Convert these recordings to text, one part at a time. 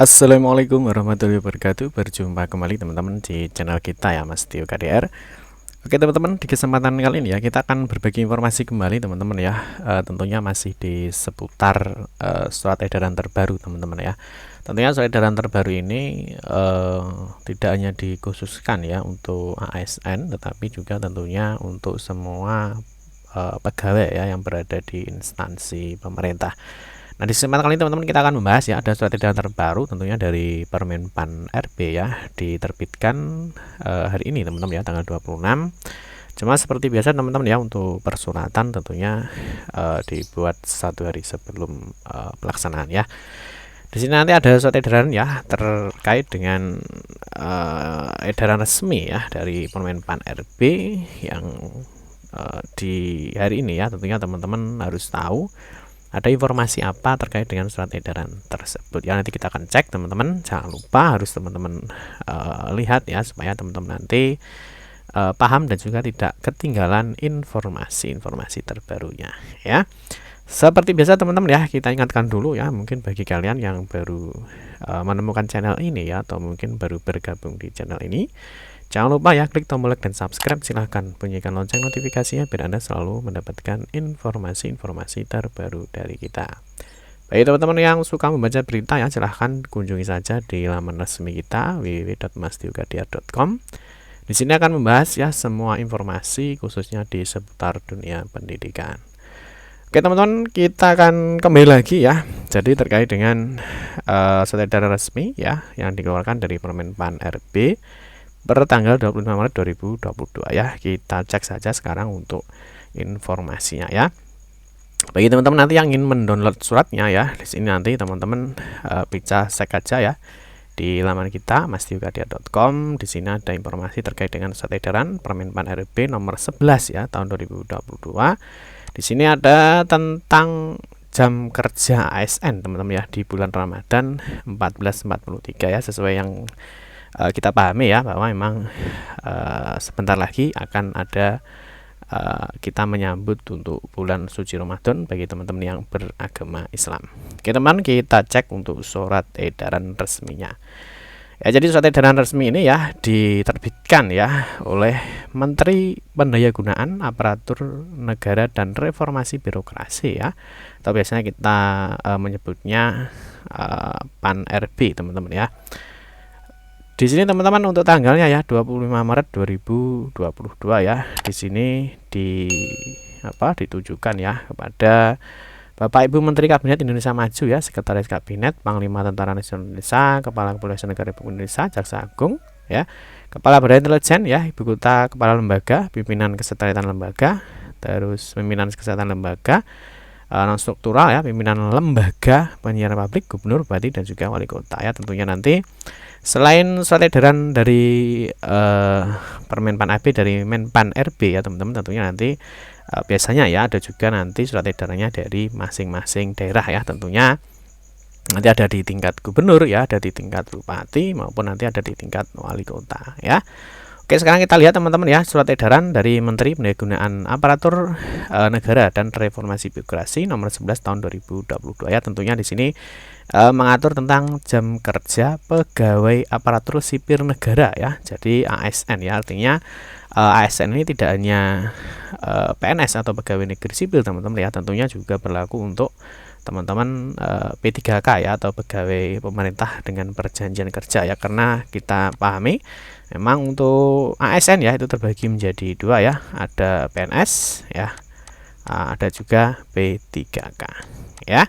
Assalamualaikum warahmatullahi wabarakatuh. Berjumpa kembali teman-teman di channel kita ya, Mas Tio KDR. Oke teman-teman, di kesempatan kali ini ya kita akan berbagi informasi kembali teman-teman ya. Tentunya masih di seputar surat edaran terbaru teman-teman ya. Tentunya surat edaran terbaru ini tidak hanya dikhususkan ya untuk ASN, tetapi juga tentunya untuk semua pegawai ya yang berada di instansi pemerintah. Nah, di kesempatan kali ini teman-teman kita akan membahas ya, ada surat edaran terbaru tentunya dari Permenpan RB ya, diterbitkan hari ini teman-teman ya, tanggal 26. Cuma seperti biasa teman-teman ya, untuk persuratan tentunya dibuat 1 hari sebelum pelaksanaan ya. Di sini nanti ada surat edaran ya terkait dengan edaran resmi ya dari Permenpan RB yang di hari ini ya. Tentunya teman-teman harus tahu ada informasi apa terkait dengan surat edaran tersebut ya. Nanti kita akan cek teman-teman, jangan lupa harus teman-teman lihat ya, supaya teman-teman nanti paham dan juga tidak ketinggalan informasi-informasi terbarunya ya. Seperti biasa teman-teman ya, kita ingatkan dulu ya, mungkin bagi kalian yang baru menemukan channel ini ya, atau mungkin baru bergabung di channel ini, jangan lupa ya klik tombol like dan subscribe, silahkan bunyikan lonceng notifikasinya biar Anda selalu mendapatkan informasi-informasi terbaru dari kita. Bagi teman-teman yang suka membaca berita ya, silahkan kunjungi saja di laman resmi kita www.mastiogadia.com. Di sini akan membahas ya semua informasi khususnya di seputar dunia pendidikan. Oke teman-teman, kita akan kembali lagi ya. Jadi terkait dengan surat edaran resmi ya yang dikeluarkan dari Permenpan RB bertanggal 25 Maret 2022 ya. Kita cek saja sekarang untuk informasinya ya. Bagi teman-teman nanti yang ingin mendownload suratnya ya, di sini nanti teman-teman bisa cek aja ya di laman kita mastiogadia.com. Di sini ada informasi terkait dengan surat edaran Permenpan RB nomor 11 ya tahun 2022. Di sini ada tentang jam kerja ASN teman-teman ya di bulan Ramadan 1443 ya, sesuai yang kita pahami ya, bahwa memang sebentar lagi akan ada kita menyambut untuk bulan suci Ramadan bagi teman-teman yang beragama Islam. Oke teman, kita cek untuk surat edaran resminya ya. Jadi surat edaran resmi ini ya diterbitkan ya oleh Menteri Pendayagunaan Aparatur Negara dan Reformasi Birokrasi ya, atau biasanya kita menyebutnya PAN RB teman-teman ya. Di sini teman-teman untuk tanggalnya ya 25 Maret 2022 ya. Di sini ditujukan ya kepada Bapak Ibu Menteri Kabinet Indonesia Maju ya, Sekretaris Kabinet, Panglima Tentara Nasional Indonesia, Kepala Kepolisian Negara Republik Indonesia, Jaksa Agung ya, Kepala Badan Intelijen ya, Ibu Kota Kepala Lembaga, Pimpinan Kesetariatan Lembaga, terus Pimpinan Kesehatan Lembaga, non struktural ya, pimpinan lembaga penyiaran publik, gubernur, bupati dan juga wali kota ya. Tentunya nanti selain surat edaran dari Permenpan RB dari Menpan RB ya teman-teman, tentunya nanti biasanya ya ada juga nanti surat edarannya dari masing-masing daerah ya. Tentunya nanti ada di tingkat gubernur ya, ada di tingkat bupati, maupun nanti ada di tingkat wali kota ya. Oke, sekarang kita lihat teman-teman ya surat edaran dari Menteri Pendayagunaan Aparatur Negara dan Reformasi Birokrasi nomor 11 tahun 2022 ya. Tentunya di sini mengatur tentang jam kerja pegawai aparatur sipil negara ya. Jadi ASN ya, artinya ASN ini tidak hanya PNS atau pegawai negeri sipil teman-teman ya, tentunya juga berlaku untuk teman-teman P3K ya, atau pegawai pemerintah dengan perjanjian kerja ya. Karena kita pahami memang untuk ASN ya itu terbagi menjadi dua ya, ada PNS ya, ada juga P3K ya.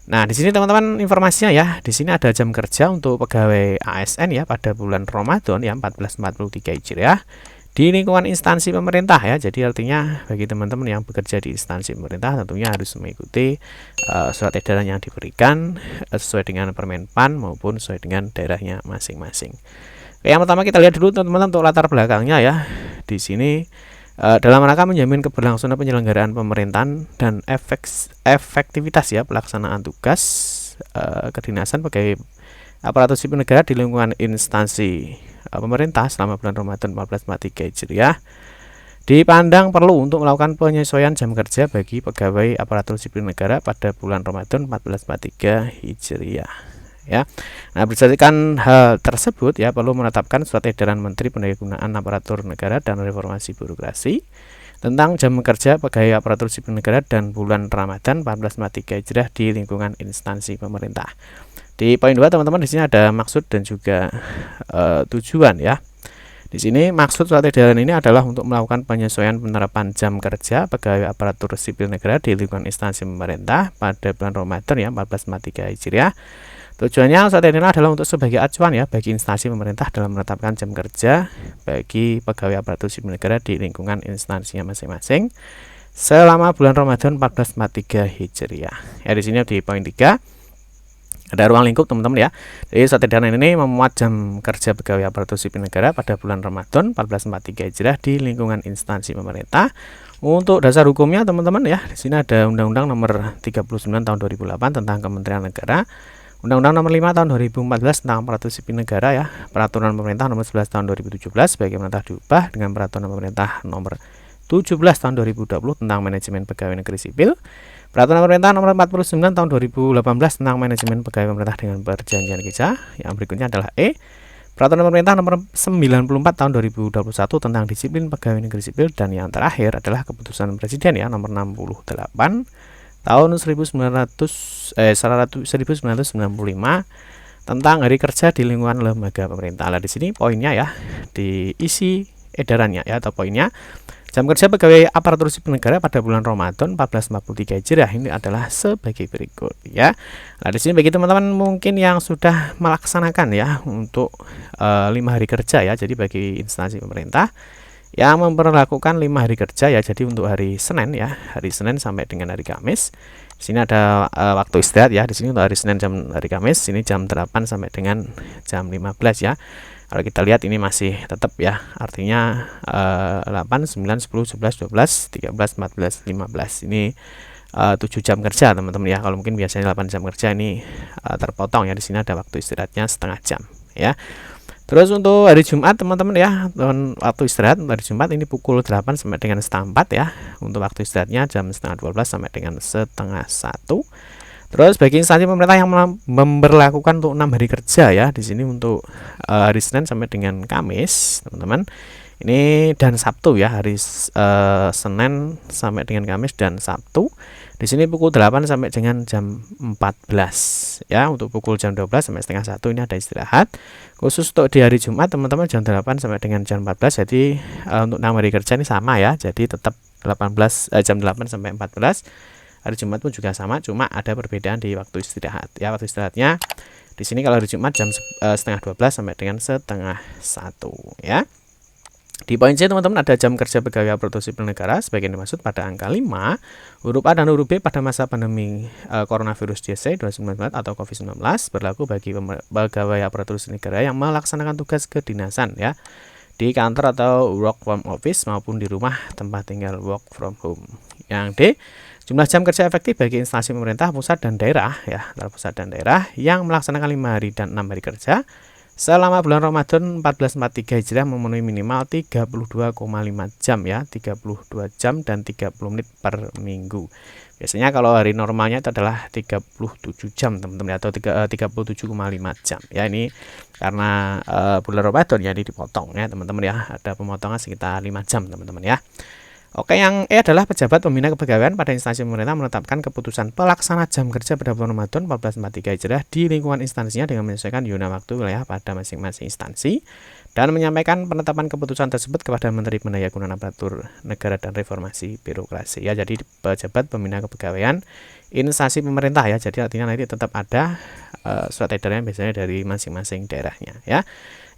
Nah, di sini teman-teman informasinya ya, di sini ada jam kerja untuk pegawai ASN ya pada bulan Ramadan ya 1443 Hijriah di lingkungan instansi pemerintah ya. Jadi artinya bagi teman-teman yang bekerja di instansi pemerintah tentunya harus mengikuti surat edaran yang diberikan sesuai dengan Permenpan maupun sesuai dengan daerahnya masing-masing. Yang pertama kita lihat dulu teman-teman untuk latar belakangnya ya. Di sini dalam rangka menjamin keberlangsungan penyelenggaraan pemerintahan dan efektivitas ya pelaksanaan tugas kedinasan pegawai aparatur sipil negara di lingkungan instansi pemerintah selama bulan Ramadan 1443 Hijriah, dipandang perlu untuk melakukan penyesuaian jam kerja bagi pegawai aparatur sipil negara pada bulan Ramadan 1443 Hijriah ya. Nah, berdasarkan hal tersebut ya perlu menetapkan surat edaran Menteri Pendayagunaan Aparatur Negara dan Reformasi Birokrasi tentang jam kerja pegawai aparatur sipil negara dan bulan Ramadan 1443 Hijriah di lingkungan instansi pemerintah. Di poin 2 teman-teman di sini ada maksud dan juga tujuan ya. Di sini maksud surat edaran ini adalah untuk melakukan penyesuaian penerapan jam kerja pegawai aparatur sipil negara di lingkungan instansi pemerintah pada bulan Ramadan ya 1443 Hijriah. Tujuannya surat edaran adalah untuk sebagai acuan ya bagi instansi pemerintah dalam menetapkan jam kerja bagi pegawai aparatur sipil negara di lingkungan instansinya masing-masing selama bulan Ramadan 1443 Hijriah. Ya, di sini di poin 3 ada ruang lingkup teman-teman ya. Jadi surat edaran ini memuat jam kerja pegawai aparatur sipil negara pada bulan Ramadan 1443 Hijriah di lingkungan instansi pemerintah. Untuk dasar hukumnya teman-teman ya, di sini ada Undang-Undang Nomor 39 Tahun 2008 tentang Kementerian Negara, Undang-Undang Nomor 5 Tahun 2014 tentang aparatur sipil negara ya, Peraturan Pemerintah Nomor 11 Tahun 2017 bagaimana telah diubah dengan Peraturan Pemerintah Nomor 17 Tahun 2020 tentang manajemen pegawai negeri sipil, Peraturan Pemerintah Nomor 49 Tahun 2018 tentang manajemen pegawai pemerintah dengan perjanjian kerja. Yang berikutnya adalah Peraturan Pemerintah Nomor 94 Tahun 2021 tentang disiplin pegawai negeri sipil, dan yang terakhir adalah Keputusan Presiden ya Nomor 68 Tahun 1995 tentang hari kerja di lingkungan lembaga pemerintah. Nah, di sini poinnya ya, diisi edarannya ya atau poinnya. Jam kerja pegawai aparatur sipil negara pada bulan Ramadan 1443 Hijriah ini adalah sebagai berikut ya. Nah, di sini bagi teman-teman mungkin yang sudah melaksanakan ya untuk 5 hari kerja ya. Jadi bagi instansi pemerintah yang memperlakukan 5 hari kerja ya. Jadi untuk hari Senin ya, hari Senin sampai dengan hari Kamis. Di sini ada waktu istirahat ya. Di sini untuk hari Senin jam hari Kamis, ini jam 8 sampai dengan jam 15 ya. Kalau kita lihat ini masih tetap ya, artinya 8, 9, 10, 11, 12, 13, 14, 15 ini 7 jam kerja teman-teman ya. Kalau mungkin biasanya 8 jam kerja ini terpotong ya. Di sini ada waktu istirahatnya setengah jam ya. Terus untuk hari Jumat teman-teman ya, waktu istirahat hari Jumat ini pukul 8 sampai dengan setengah 4 ya. Untuk waktu istirahatnya jam setengah 12 sampai dengan setengah 1. Terus bagi instansi pemerintah yang memberlakukan untuk 6 hari kerja ya, di sini untuk hari Senin sampai dengan Kamis, teman-teman. Ini dan Sabtu ya, hari Senin sampai dengan Kamis dan Sabtu. Di sini pukul 8 sampai dengan jam 14 ya. Untuk pukul jam 12 sampai setengah 1 ini ada istirahat. Khusus untuk di hari Jumat teman-teman jam 8 sampai dengan jam 14. Jadi untuk 6 hari kerja ini sama ya. Jadi tetap jam 8 sampai 14. Hari Jumat pun juga sama, cuma ada perbedaan di waktu istirahat ya. Waktu istirahatnya di sini kalau hari Jumat jam setengah 12 sampai dengan setengah 1 ya. Di poin C teman-teman ada jam kerja pegawai aparatur sipil negara sebagian dimaksud pada angka 5 huruf A dan huruf B pada masa pandemi coronavirus JC 2019 atau COVID-19 berlaku bagi pegawai aparatur sipil negara yang melaksanakan tugas kedinasan ya di kantor atau work from office maupun di rumah tempat tinggal work from home. Yang D, jumlah jam kerja efektif bagi instansi pemerintah pusat dan daerah ya, antara pusat dan daerah yang melaksanakan 5 hari dan 6 hari kerja selama bulan Ramadan 1443 Hijriah memenuhi minimal 32,5 jam ya, 32 jam dan 30 menit per minggu. Biasanya kalau hari normalnya itu adalah 37 jam teman-teman atau 37,5 jam ya. Ini karena bulan Ramadan ya, ini dipotong ya teman-teman ya, ada pemotongan sekitar 5 jam teman-teman ya. Oke, yang E adalah pejabat pembina kepegawaian pada instansi pemerintah menetapkan keputusan pelaksana jam kerja pada bulan Ramadan 1443 Hijriah di lingkungan instansinya dengan menyesuaikan zona waktu wilayah pada masing-masing instansi dan menyampaikan penetapan keputusan tersebut kepada Menteri Pendayagunaan Aparatur Negara dan Reformasi Birokrasi ya. Jadi pejabat pembina kepegawaian instansi pemerintah ya. Jadi artinya nanti tetap ada surat edaran biasanya dari masing-masing daerahnya ya.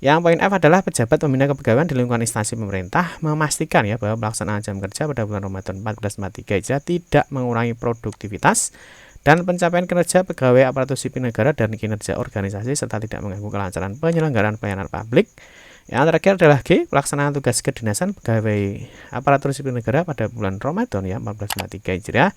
Yang poin F adalah pejabat pembina kepegawaian di lingkungan instansi pemerintah memastikan ya bahwa pelaksanaan jam kerja pada bulan Ramadan 1443 Hijriah tidak mengurangi produktivitas dan pencapaian kinerja pegawai aparatur sipil negara dan kinerja organisasi serta tidak mengganggu kelancaran penyelenggaraan pelayanan publik. Yang terakhir adalah G, pelaksanaan tugas kedinasan pegawai aparatur sipil negara pada bulan Ramadan ya 1443 Hijriah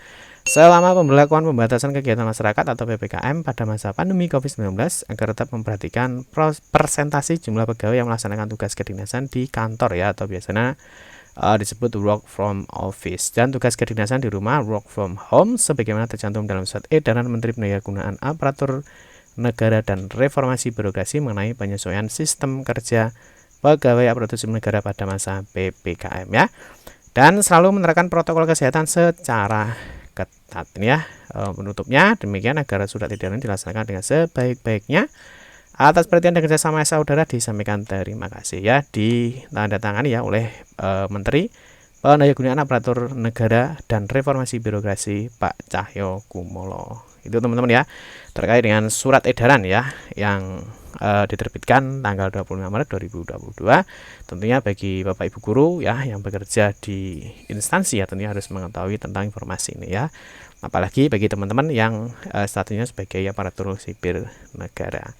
selama pemberlakuan pembatasan kegiatan masyarakat atau PPKM pada masa pandemi COVID-19 agar tetap memperhatikan persentase jumlah pegawai yang melaksanakan tugas kedinasan di kantor ya, atau biasanya disebut work from office, dan tugas kedinasan di rumah work from home sebagaimana tercantum dalam surat edaran Menteri Pendayagunaan Aparatur Negara dan Reformasi Birokrasi mengenai penyesuaian sistem kerja pegawai aparatur sipil negara pada masa PPKM ya. Dan selalu menerapkan protokol kesehatan secara ketat ini ya. Penutupnya demikian, agar surat edaran dilaksanakan dengan sebaik-baiknya. Atas perhatian dan kerjasama saudara disampaikan terima kasih ya, ditandatangani ya oleh Menteri Pendayagunaan Aparatur Negara dan Reformasi Birokrasi Pak Cahyo Kumolo. Itu teman-teman ya, terkait dengan surat edaran ya yang diterbitkan tanggal 25 Maret 2022. Tentunya bagi Bapak Ibu guru ya yang bekerja di instansi ya tentunya harus mengetahui tentang informasi ini ya. Apalagi bagi teman-teman yang statusnya sebagai aparatur sipil negara.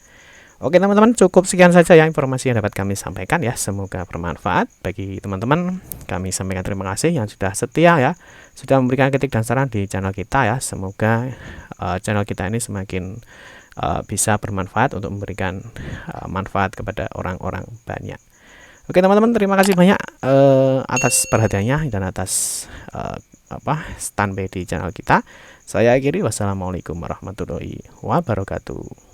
Oke teman-teman, cukup sekian saja ya informasi yang dapat kami sampaikan ya. Semoga bermanfaat bagi teman-teman. Kami sampaikan terima kasih yang sudah setia ya, sudah memberikan kritik dan saran di channel kita ya. Semoga channel kita ini semakin bisa bermanfaat untuk memberikan manfaat kepada orang-orang banyak. Oke teman-teman, terima kasih banyak atas perhatiannya dan atas standby di channel kita. Saya akhiri, wassalamualaikum warahmatullahi wabarakatuh.